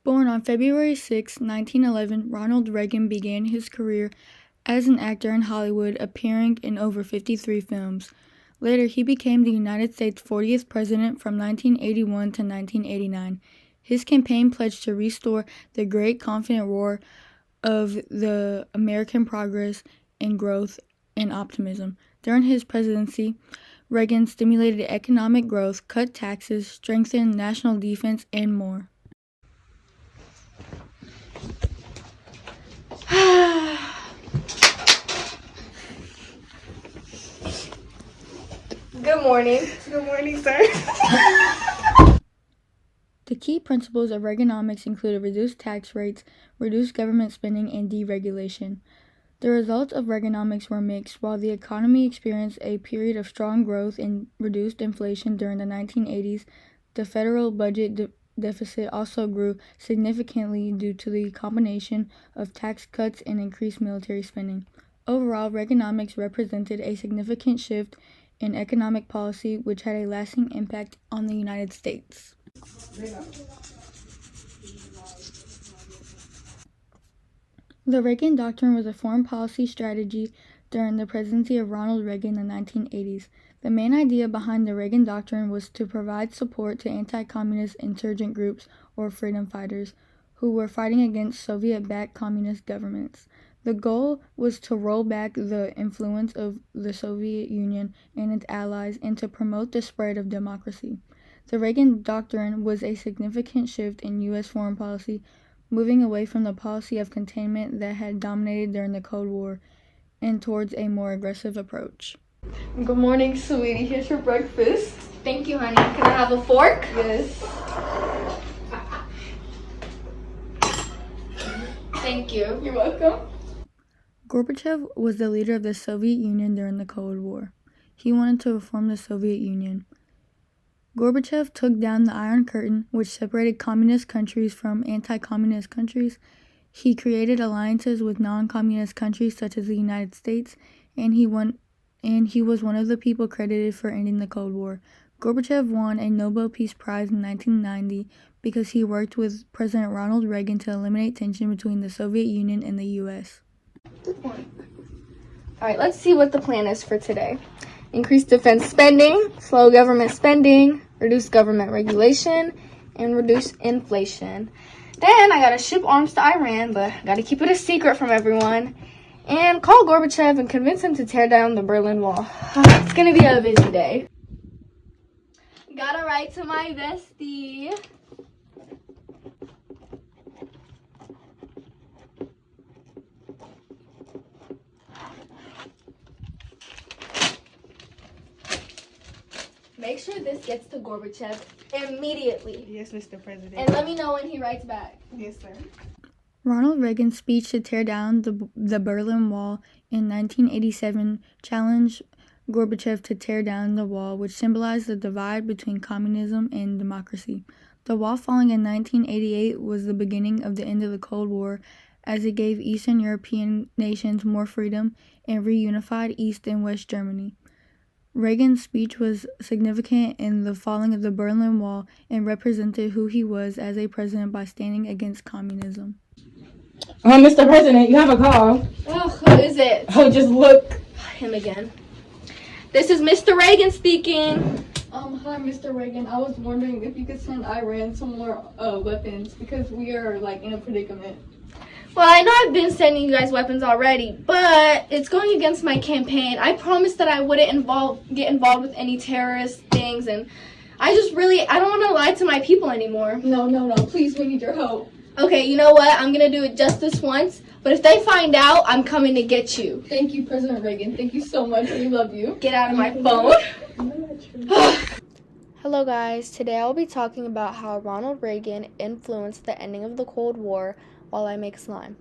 Born on February 6, 1911, Ronald Reagan began his career as an actor in Hollywood, appearing in over 53 films. Later, he became the United States' 40th president from 1981 to 1989. His campaign pledged to restore the great confident roar of the American progress and growth and optimism. During his presidency, Reagan stimulated economic growth, cut taxes, strengthened national defense, and more. Good morning. Good morning, sir. The key principles of Reaganomics included reduced tax rates, reduced government spending, and deregulation. The results of Reaganomics were mixed. While the economy experienced a period of strong growth and reduced inflation during the 1980s, the federal budget deficit also grew significantly due to the combination of tax cuts and increased military spending. Overall, Reaganomics represented a significant shift in economic policy which had a lasting impact on the United States. The Reagan Doctrine was a foreign policy strategy during the presidency of Ronald Reagan in the 1980s. The main idea behind the Reagan Doctrine was to provide support to anti-communist insurgent groups or freedom fighters who were fighting against Soviet-backed communist governments. The goal was to roll back the influence of the Soviet Union and its allies and to promote the spread of democracy. The Reagan Doctrine was a significant shift in U.S. foreign policy, moving away from the policy of containment that had dominated during the Cold War and towards a more aggressive approach. Good morning, sweetie. Here's your breakfast. Thank you, honey. Can I have a fork? Yes. Thank you. You're welcome. Gorbachev was the leader of the Soviet Union during the Cold War. He wanted to reform the Soviet Union. Gorbachev took down the Iron Curtain, which separated communist countries from anti-communist countries. He created alliances with non-communist countries such as the United States, and he was one of the people credited for ending the Cold War. Gorbachev won a Nobel Peace Prize in 1990 because he worked with President Ronald Reagan to eliminate tension between the Soviet Union and the U.S. All right, let's see what the plan is for today. Increase defense spending, slow government spending, reduce government regulation, and reduce inflation. Then I gotta ship arms to Iran, but I gotta keep it a secret from everyone. And call Gorbachev and convince him to tear down the Berlin Wall. It's gonna be a busy day. Gotta write to my bestie. Make sure this gets to Gorbachev immediately. Yes, Mr. President. And let me know when he writes back. Yes, sir. Ronald Reagan's speech to tear down the Berlin Wall in 1987 challenged Gorbachev to tear down the wall, which symbolized the divide between communism and democracy. The wall falling in 1988 was the beginning of the end of the Cold War, as it gave Eastern European nations more freedom and reunified East and West Germany. Reagan's speech was significant in the falling of the Berlin Wall and represented who he was as a president by standing against communism. Mr. President, you have a call. Oh, who is it? Oh, just look. Him again. This is Mr. Reagan speaking. Hi, Mr. Reagan. I was wondering if you could send Iran some more weapons because we are in a predicament. Well, I know I've been sending you guys weapons already, but it's going against my campaign. I promised that I wouldn't get involved with any terrorist things, and I don't want to lie to my people anymore. No. Please, we need your help. Okay, you know what? I'm going to do it just this once, but if they find out, I'm coming to get you. Thank you, President Reagan. Thank you so much. We love you. Get out of my phone. Hello guys, today I'll be talking about how Ronald Reagan influenced the ending of the Cold War while I make slime.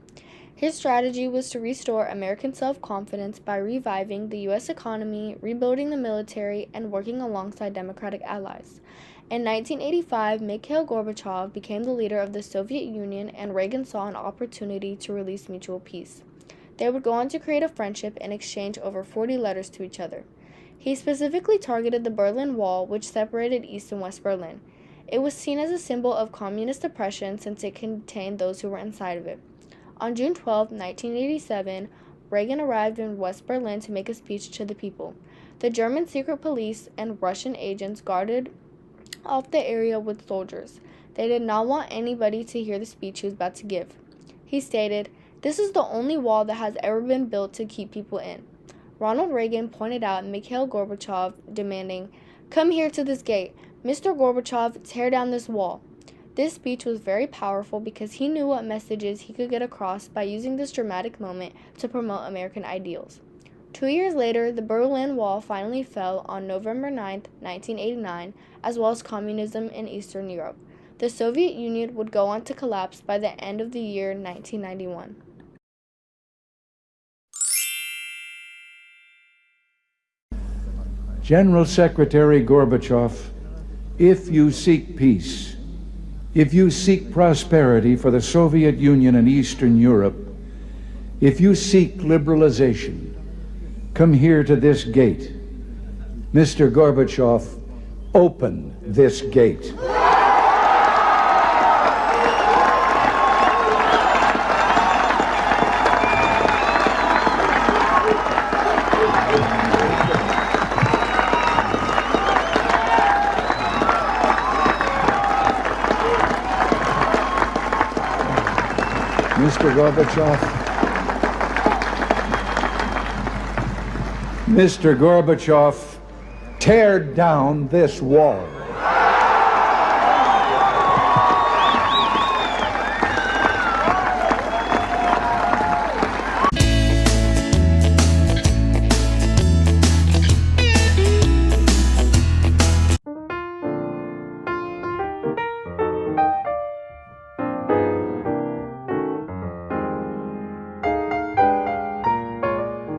His strategy was to restore American self-confidence by reviving the U.S. economy, rebuilding the military, and working alongside Democratic allies. In 1985, Mikhail Gorbachev became the leader of the Soviet Union, and Reagan saw an opportunity to release mutual peace. They would go on to create a friendship and exchange over 40 letters to each other. He specifically targeted the Berlin Wall, which separated East and West Berlin. It was seen as a symbol of communist oppression since it contained those who were inside of it. On June 12, 1987, Reagan arrived in West Berlin to make a speech to the people. The German secret police and Russian agents guarded off the area with soldiers. They did not want anybody to hear the speech he was about to give. He stated, "This is the only wall that has ever been built to keep people in." Ronald Reagan pointed out Mikhail Gorbachev, demanding, "Come here to this gate. Mr. Gorbachev, tear down this wall." This speech was very powerful because he knew what messages he could get across by using this dramatic moment to promote American ideals. 2 years later, the Berlin Wall finally fell on November 9, 1989, as well as communism in Eastern Europe. The Soviet Union would go on to collapse by the end of the year 1991. General Secretary Gorbachev, if you seek peace, if you seek prosperity for the Soviet Union and Eastern Europe, if you seek liberalization, come here to this gate. Mr. Gorbachev, open this gate. Mr. Gorbachev, Mr. Gorbachev, tear down this wall.